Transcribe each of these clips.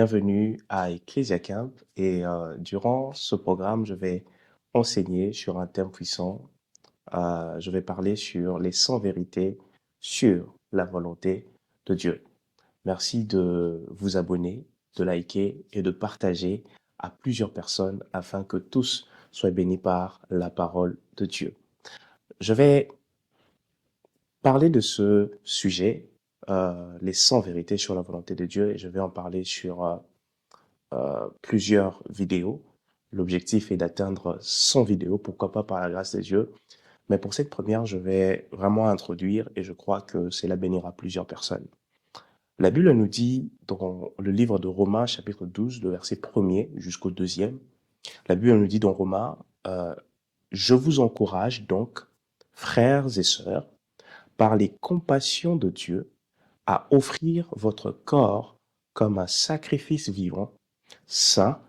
bienvenue à Ecclesiacamp et durant ce programme, je vais enseigner sur un thème puissant. Je vais parler sur les 100 vérités sur la volonté de Dieu. Merci de vous abonner, de liker et de partager à plusieurs personnes afin que tous soient bénis par la parole de Dieu. Je vais parler de ce sujet, les 100 vérités sur la volonté de Dieu, et je vais en parler sur plusieurs vidéos. L'objectif est d'atteindre 100 vidéos, pourquoi pas par la grâce de Dieu. Mais pour cette première, je vais vraiment introduire et je crois que cela bénira plusieurs personnes. La Bible nous dit dans le livre de Romains, chapitre 12, le verset 1er jusqu'au 2e, la Bible nous dit dans Romains, je vous encourage donc, frères et sœurs, par les compassions de Dieu, à offrir votre corps comme un sacrifice vivant, saint,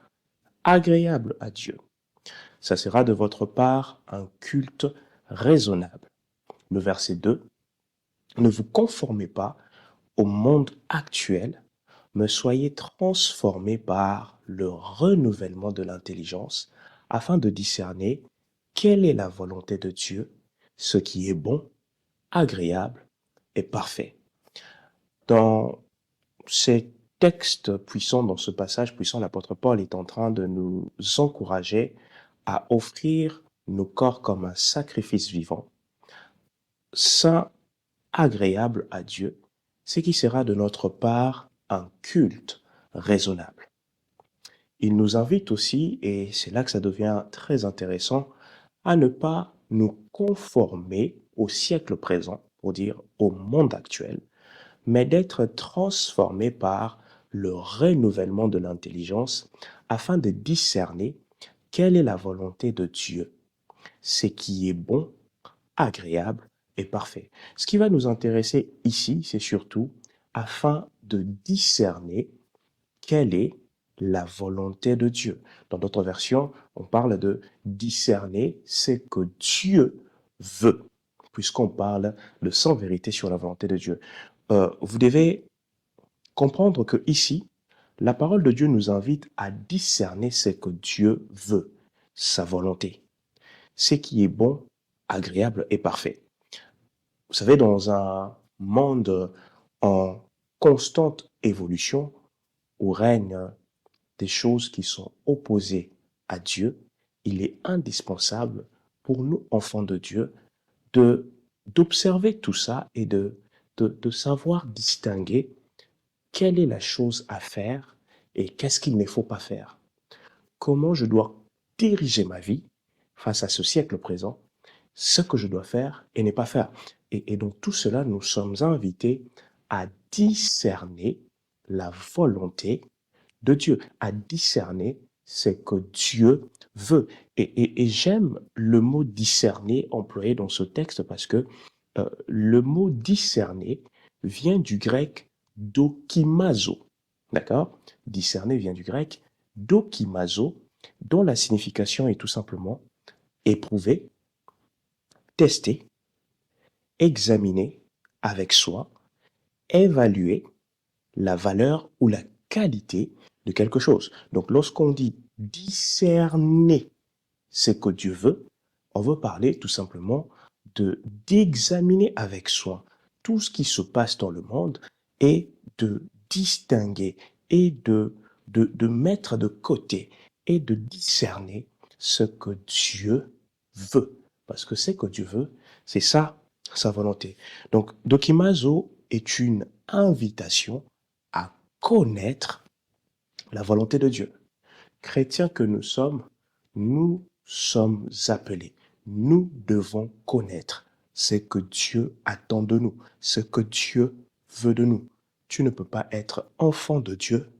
agréable à Dieu. Ça sera de votre part un culte raisonnable. Le verset 2, ne vous conformez pas au monde actuel, mais soyez transformés par le renouvellement de l'intelligence afin de discerner quelle est la volonté de Dieu, ce qui est bon, agréable et parfait. Dans ces textes puissants, dans ce passage puissant, l'apôtre Paul est en train de nous encourager à offrir nos corps comme un sacrifice vivant, saint, agréable à Dieu, ce qui sera de notre part un culte raisonnable. Il nous invite aussi, et c'est là que ça devient très intéressant, à ne pas nous conformer au siècle présent, pour dire au monde actuel, mais d'être transformés par le renouvellement de l'intelligence afin de discerner quelle est la volonté de Dieu, ce qui est bon, agréable et parfait. Ce qui va nous intéresser ici, c'est surtout afin de discerner quelle est la volonté de Dieu. Dans d'autres versions, on parle de discerner ce que Dieu veut, puisqu'on parle de 100 vérités sur la volonté de Dieu. Vous devez comprendre que ici, la parole de Dieu nous invite à discerner ce que Dieu veut, sa volonté, ce qui est bon, agréable et parfait. Vous savez, dans un monde en constante évolution, où règnent des choses qui sont opposées à Dieu, il est indispensable pour nous, enfants de Dieu, de d'observer tout ça et de savoir distinguer quelle est la chose à faire et qu'est-ce qu'il ne faut pas faire. Comment je dois diriger ma vie face à ce siècle présent, ce que je dois faire et ne pas faire. Et donc tout cela, nous sommes invités à discerner la volonté de Dieu, à discerner ce que Dieu veut. Et j'aime le mot discerner employé dans ce texte parce que le mot discerner vient du grec dokimazo. D'accord? Discerner vient du grec dokimazo, dont la signification est tout simplement éprouver, tester, examiner avec soi, évaluer la valeur ou la qualité de quelque chose. Donc lorsqu'on dit discerner ce que Dieu veut, on veut parler tout simplement de d'examiner avec soin tout ce qui se passe dans le monde et de distinguer et de mettre de côté et de discerner ce que Dieu veut. Parce que ce que Dieu veut, c'est ça, sa volonté. Donc, Dokimazo est une invitation à connaître la volonté de Dieu. Chrétiens que nous sommes appelés. Nous devons connaître ce que Dieu attend de nous, ce que Dieu veut de nous. Tu ne peux pas être enfant de Dieu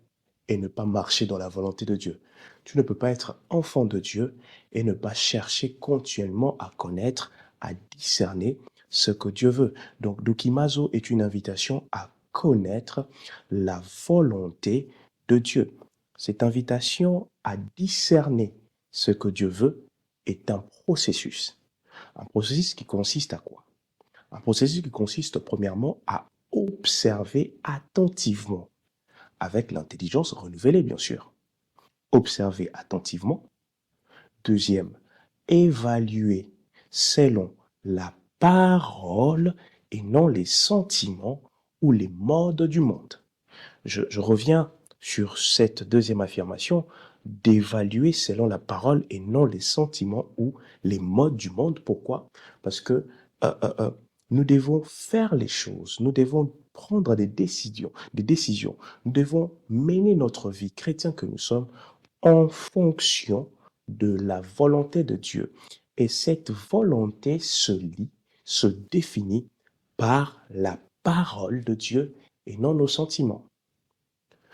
et ne pas marcher dans la volonté de Dieu. Tu ne peux pas être enfant de Dieu et ne pas chercher continuellement à connaître, à discerner ce que Dieu veut. Donc, Dokimazo est une invitation à connaître la volonté de Dieu. Cette invitation à discerner ce que Dieu veut est un processus. Un processus qui consiste à quoi? Un processus qui consiste premièrement à observer attentivement, avec l'intelligence renouvelée, bien sûr. Observer attentivement. Deuxième, évaluer selon la parole et non les sentiments ou les modes du monde. Je reviens sur cette deuxième affirmation d'évaluer selon la parole et non les sentiments ou les modes du monde. Pourquoi? Parce que euh, euh, euh, nous devons faire les choses, nous devons prendre des décisions, nous devons mener notre vie chrétienne que nous sommes en fonction de la volonté de Dieu. Et cette volonté se définit par la parole de Dieu et non nos sentiments.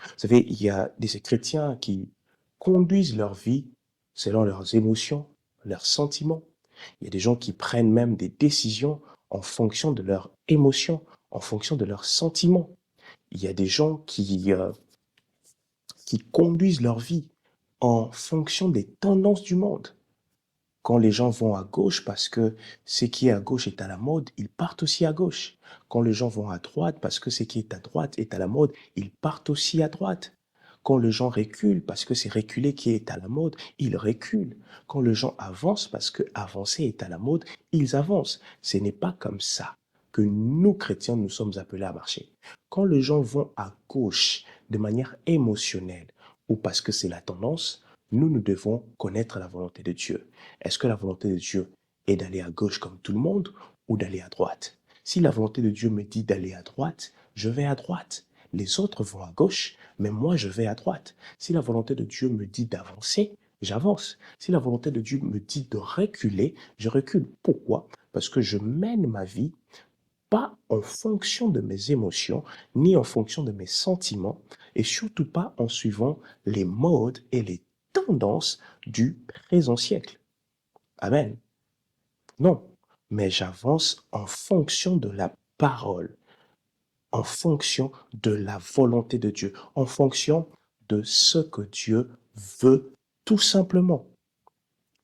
Vous savez, il y a des chrétiens qui conduisent leur vie selon leurs émotions, leurs sentiments. Il y a des gens qui prennent même des décisions en fonction de leurs émotions, en fonction de leurs sentiments. Il y a des gens qui conduisent leur vie en fonction des tendances du monde. Quand les gens vont à gauche parce que ce qui est à gauche est à la mode, ils partent aussi à gauche. Quand les gens vont à droite parce que ce qui est à droite est à la mode, ils partent aussi à droite. Quand les gens reculent parce que c'est reculer qui est à la mode, ils reculent. Quand les gens avancent parce que avancer est à la mode, ils avancent. Ce n'est pas comme ça que nous, chrétiens, nous sommes appelés à marcher. Quand les gens vont à gauche de manière émotionnelle ou parce que c'est la tendance, nous devons connaître la volonté de Dieu. Est-ce que la volonté de Dieu est d'aller à gauche comme tout le monde ou d'aller à droite? Si la volonté de Dieu me dit d'aller à droite, je vais à droite. Les autres vont à gauche, mais moi je vais à droite. Si la volonté de Dieu me dit d'avancer, j'avance. Si la volonté de Dieu me dit de reculer, je recule. Pourquoi? Parce que je mène ma vie pas en fonction de mes émotions, ni en fonction de mes sentiments, et surtout pas en suivant les modes et les tendances du présent siècle. Amen. Non, mais j'avance en fonction de la parole, en fonction de la volonté de Dieu, en fonction de ce que Dieu veut tout simplement.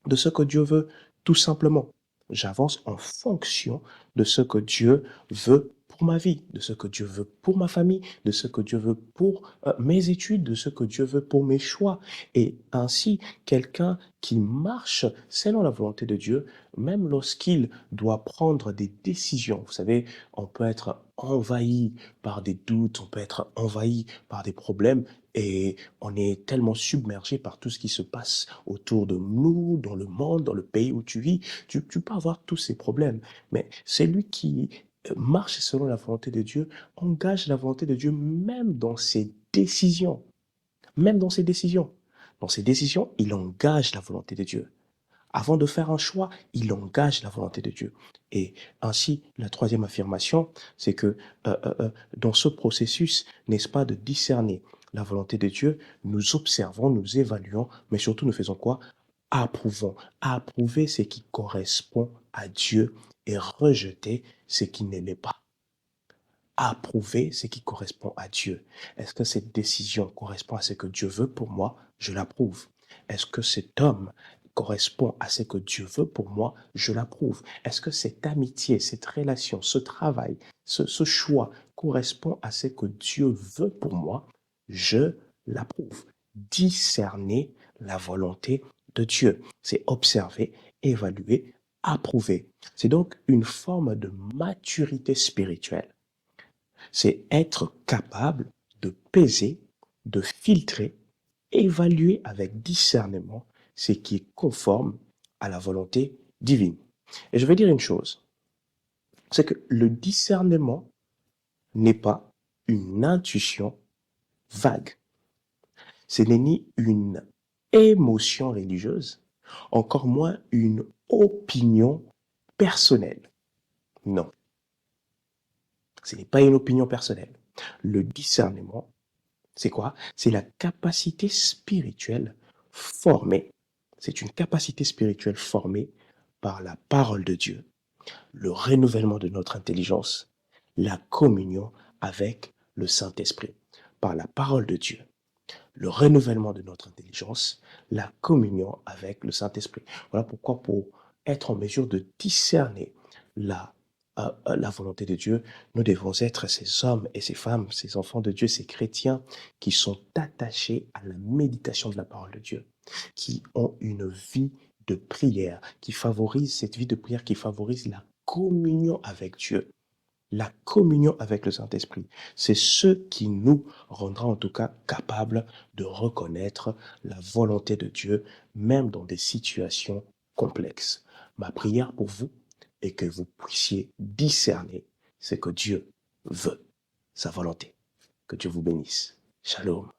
De ce que Dieu veut tout simplement. J'avance en fonction de ce que Dieu veut pour ma vie, de ce que Dieu veut pour ma famille, de ce que Dieu veut pour mes études, de ce que Dieu veut pour mes choix. Et ainsi, quelqu'un qui marche selon la volonté de Dieu, même lorsqu'il doit prendre des décisions, vous savez, on peut être envahi par des doutes, on peut être envahi par des problèmes et on est tellement submergé par tout ce qui se passe autour de nous, dans le monde, dans le pays où tu vis, tu peux avoir tous ces problèmes. Mais celui qui marche selon la volonté de Dieu engage la volonté de Dieu même dans ses décisions. Même dans ses décisions. Dans ses décisions, il engage la volonté de Dieu. Avant de faire un choix, il engage la volonté de Dieu. Et ainsi, la troisième affirmation, c'est que dans ce processus, n'est-ce pas, de discerner la volonté de Dieu, nous observons, nous évaluons, mais surtout nous faisons quoi? Approuvons. Approuver ce qui correspond à Dieu et rejeter ce qui ne l'est pas. Approuver ce qui correspond à Dieu. Est-ce que cette décision correspond à ce que Dieu veut pour moi? Je l'approuve. Est-ce que cet homme correspond à ce que Dieu veut pour moi? Je l'approuve. Est-ce que cette amitié, cette relation, ce travail, ce choix correspond à ce que Dieu veut pour moi? Je l'approuve. Discerner la volonté de Dieu, c'est observer, évaluer, approuver. C'est donc une forme de maturité spirituelle. C'est être capable de peser, de filtrer, évaluer avec discernement ce qui est conforme à la volonté divine. Et je vais dire une chose, c'est que le discernement n'est pas une intuition vague. Ce n'est ni une émotion religieuse, encore moins une opinion personnelle. Non, ce n'est pas une opinion personnelle. Le discernement, c'est quoi? C'est la capacité spirituelle formée. C'est une capacité spirituelle formée par la parole de Dieu, le renouvellement de notre intelligence, la communion avec le Saint-Esprit. Par la parole de Dieu, le renouvellement de notre intelligence, la communion avec le Saint-Esprit. Voilà pourquoi pour être en mesure de discerner la la volonté de Dieu, nous devons être ces hommes et ces femmes, ces enfants de Dieu, ces chrétiens qui sont attachés à la méditation de la parole de Dieu, qui ont une vie de prière, qui favorise cette vie de prière, qui favorise la communion avec Dieu, la communion avec le Saint-Esprit. C'est ce qui nous rendra en tout cas capables de reconnaître la volonté de Dieu, même dans des situations complexes. Ma prière pour vous est que vous puissiez discerner ce que Dieu veut, sa volonté. Que Dieu vous bénisse. Shalom.